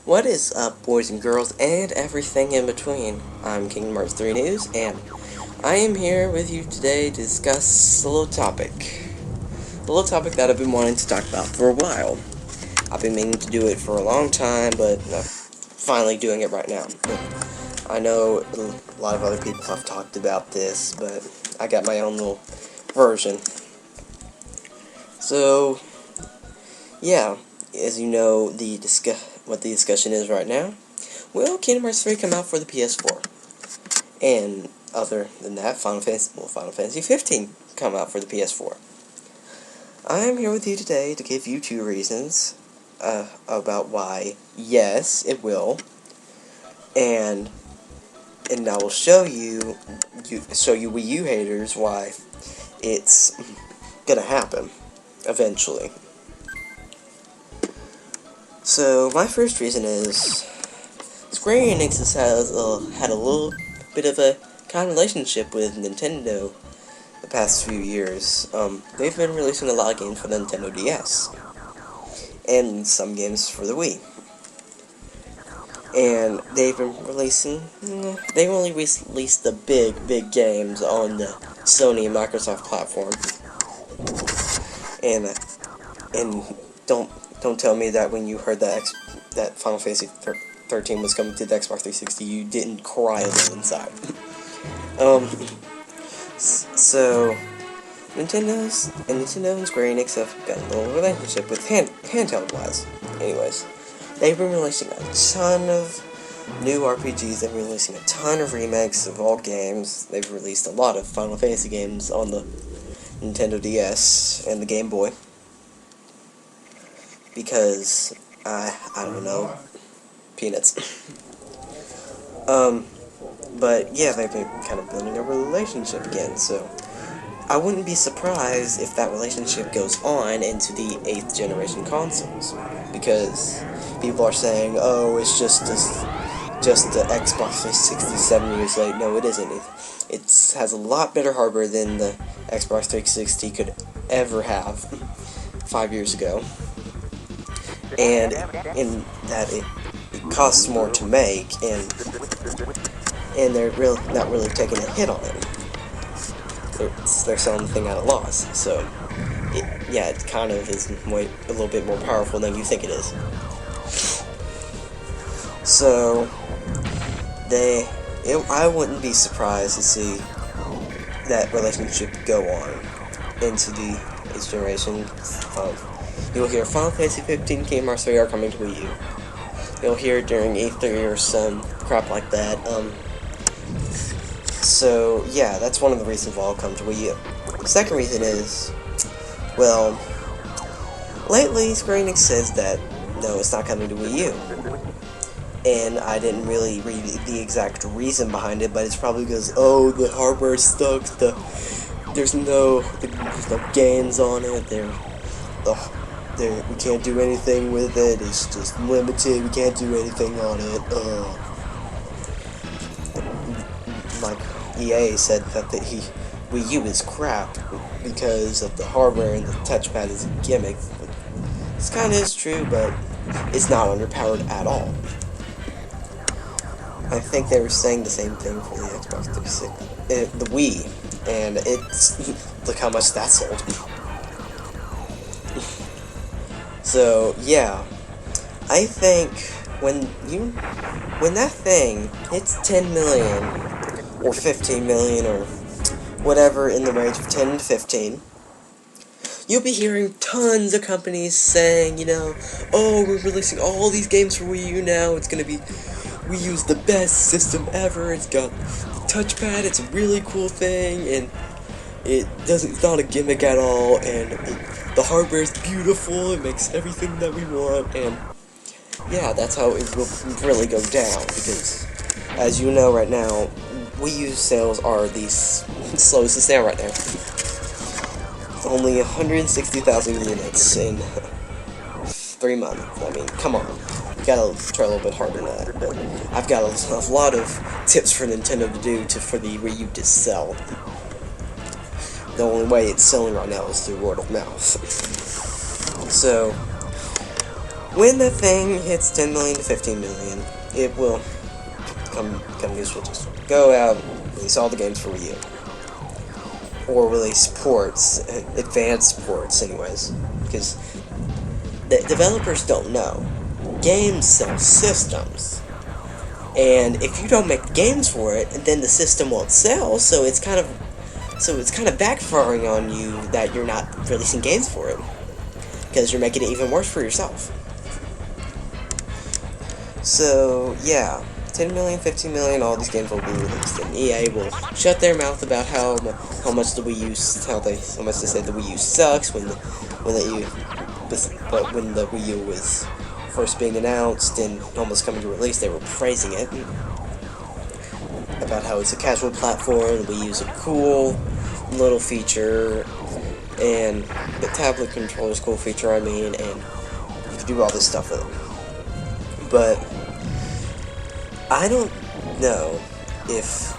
What is up, boys and girls, and everything in between? I'm Kingdom Hearts 3 News, and I am here with you today to discuss a little topic. A little topic that I've been wanting to talk about for a while. I've been meaning to do it for a long time, but I'm finally doing it right now. I know a lot of other people have talked about this, but I got my own little version. So, yeah, as you know, what the discussion is right now. Will Kingdom Hearts 3 come out for the PS4? And other than that, Final Fantasy 15 come out for the PS4. I am here with you today to give you two reasons about why, yes, it will, and I will show you Wii U haters why it's gonna happen eventually. So my first reason is Square Enix has had a little bit of a kind of relationship with Nintendo the past few years. They've been releasing a lot of games for the Nintendo DS and some games for the Wii. And they've only released the big games on the Sony and Microsoft platform. And don't tell me that when you heard that Final Fantasy 13 was coming to the Xbox 360, you didn't cry a little inside. So Nintendo and Square Enix have got a little relationship with handheld-wise. Anyways, they've been releasing a ton of new RPGs. They've been releasing a ton of remakes of all games. They've released a lot of Final Fantasy games on the Nintendo DS and the Game Boy. Because, I don't know, peanuts. But yeah, they've been kind of building a relationship again, so I wouldn't be surprised if that relationship goes on into the 8th generation consoles, because people are saying, oh, it's just the Xbox 360 7 years late. No, it isn't. It has a lot better hardware than the Xbox 360 could ever have 5 years ago, and in that it costs more to make, and they're not really taking a hit on it. They're selling the thing at a loss, so it kind of is a little bit more powerful than you think it is. So I wouldn't be surprised to see that relationship go on into the 8th generation. You'll hear Final Fantasy 15 Kingdom Hearts 3 are coming to Wii U. You'll hear it during E3 or some crap like that. So yeah, that's one of the reasons why I'll come to Wii U. The second reason is, well, lately Square Enix says that no, it's not coming to Wii U. And I didn't really read the exact reason behind it, but it's probably because, oh, the hardware sucks, there's no games on it, we can't do anything with it, it's just limited, we can't do anything on it, like EA said that Wii U is crap because of the hardware and the touchpad is a gimmick. This kind of is true, but it's not underpowered at all. I think they were saying the same thing for the Xbox 360, the Wii, and look how much that sold. So yeah, I think when that thing hits 10 million or 15 million or whatever in the range of 10 to 15, you'll be hearing tons of companies saying, oh, we're releasing all these games for Wii U now. We use the best system ever. It's got touchpad. It's a really cool thing, and it's not a gimmick at all. And the hardware is beautiful. It makes everything that we want. And yeah, that's how it will really go down. Because, as you know, right now, Wii U sales are the slowest down right now. Only 160,000 units in 3 months. I mean, come on. Gotta try a little bit harder than that, but I've got a lot of tips for Nintendo to do for the Wii U to sell. The only way it's selling right now is through word of mouth. So, when the thing hits 10 million to 15 million, it will companies will just go out, release all the games for Wii U, or release ports, advanced ports, anyways, because the developers don't know. Games sell systems, and if you don't make games for it, then the system won't sell. So it's kind of backfiring on you that you're not releasing games for it, because you're making it even worse for yourself. So yeah, 10 million, 15 million, all these games will be released, and EA will shut their mouth about how much the Wii U, how much they said the Wii U sucks when the Wii U was first being announced and almost coming to release, they were praising it about how it's a casual platform. The Wii U's a cool little feature, and the tablet controller's cool feature. I mean, and you can do all this stuff with it, but I don't know if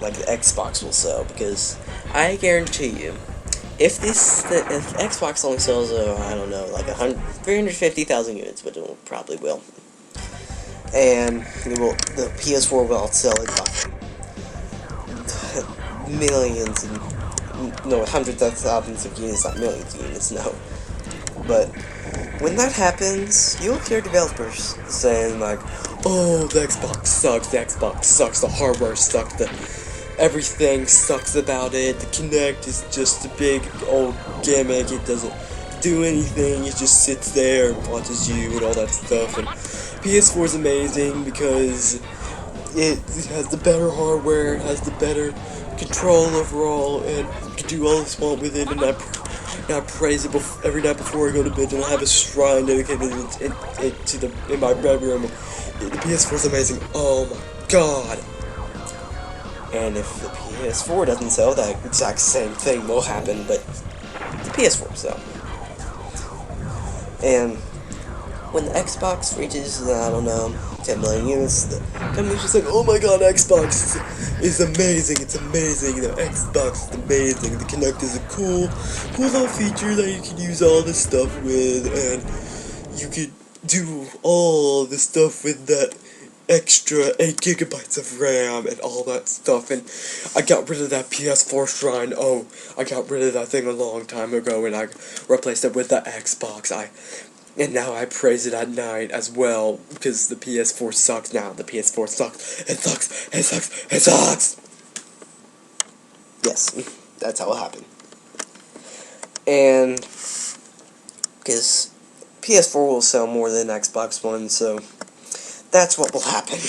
like the Xbox will sell, because I guarantee you, if Xbox only sells, I don't know, like 350,000 units, but it probably will, and the PS4 will outsell it by millions and hundreds of thousands of units, not millions of units, no. But when that happens, you'll hear developers saying like, "Oh, the Xbox sucks, the hardware sucks, everything sucks about it, the Kinect is just a big old gimmick, it doesn't do anything, it just sits there and watches you and all that stuff, and PS4 is amazing because it has the better hardware, it has the better control overall, and you can do all this want with it, and I praise it every night before I go to bed, and I have a shrine dedicated in my bedroom. The PS4 is amazing. Oh my god!" And if the PS4 doesn't sell, that exact same thing will happen, but the PS4 will sell. And when the Xbox reaches, I don't know, 10 million units, the company's just like, "Oh my god, Xbox is amazing, it's amazing, the Xbox is amazing, the Kinect is a cool little feature that you can use all this stuff with, and you could do all the stuff with that extra 8 gigabytes of RAM and all that stuff, and I got rid of that PS4 shrine, I got rid of that thing a long time ago, and I replaced it with the Xbox, and now I praise it at night as well, because the PS4 sucks now. The PS4 sucks. It sucks. It sucks. It sucks. Yes, that's how it happened. And because PS4 will sell more than Xbox One, so that's what will happen.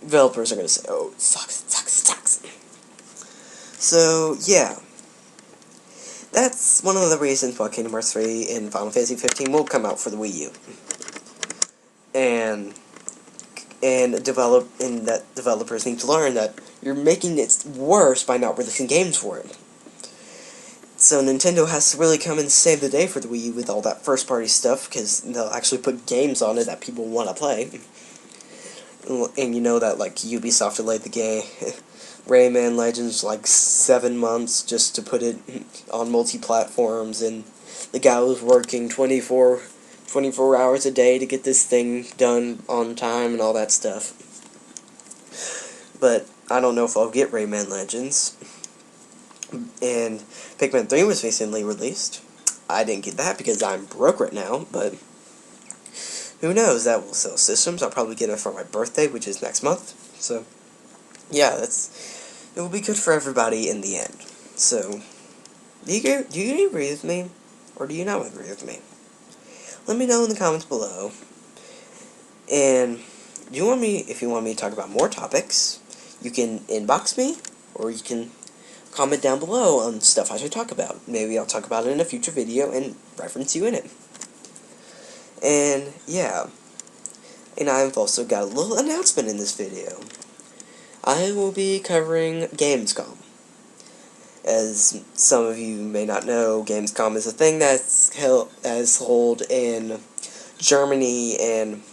Developers are going to say, "Oh, it sucks, it sucks, it sucks." So, yeah. That's one of the reasons why Kingdom Hearts 3 and Final Fantasy 15 will come out for the Wii U. And that developers need to learn that you're making it worse by not releasing games for it. So Nintendo has to really come and save the day for the Wii U with all that first-party stuff, because they'll actually put games on it that people want to play. And you know that, like, Ubisoft delayed the game Rayman Legends like 7 months just to put it on multi-platforms, and the guy was working 24 hours a day to get this thing done on time and all that stuff. But I don't know if I'll get Rayman Legends. And Pikmin 3 was recently released. I didn't get that because I'm broke right now, but who knows, that will sell systems. I'll probably get it for my birthday, which is next month. So yeah, it will be good for everybody in the end. So, do you agree with me, or do you not agree with me? Let me know in the comments below. And if you want me to talk about more topics, you can inbox me, or you can comment down below on stuff I should talk about. Maybe I'll talk about it in a future video and reference you in it. And yeah, and I've also got a little announcement in this video. I will be covering Gamescom. As some of you may not know, Gamescom is a thing that's held in Germany, and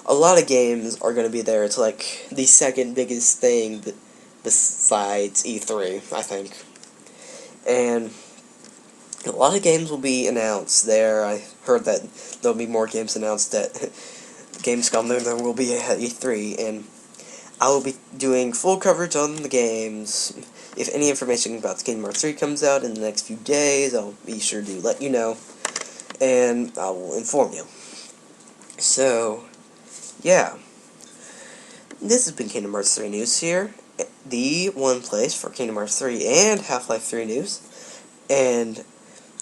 a lot of games are going to be there. It's like the second biggest thing besides E3, I think. And A lot of games will be announced there. I heard that there'll be more games announced at Gamescom than there will be at E3, and I will be doing full coverage on the games. If any information about Kingdom Hearts 3 comes out in the next few days, I'll be sure to let you know, and I will inform you. So, yeah. This has been Kingdom Hearts 3 News here, the one place for Kingdom Hearts 3 and Half-Life 3 news. And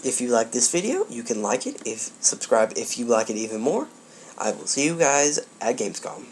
if you like this video, you can like it, subscribe if you like it even more. I will see you guys at Gamescom.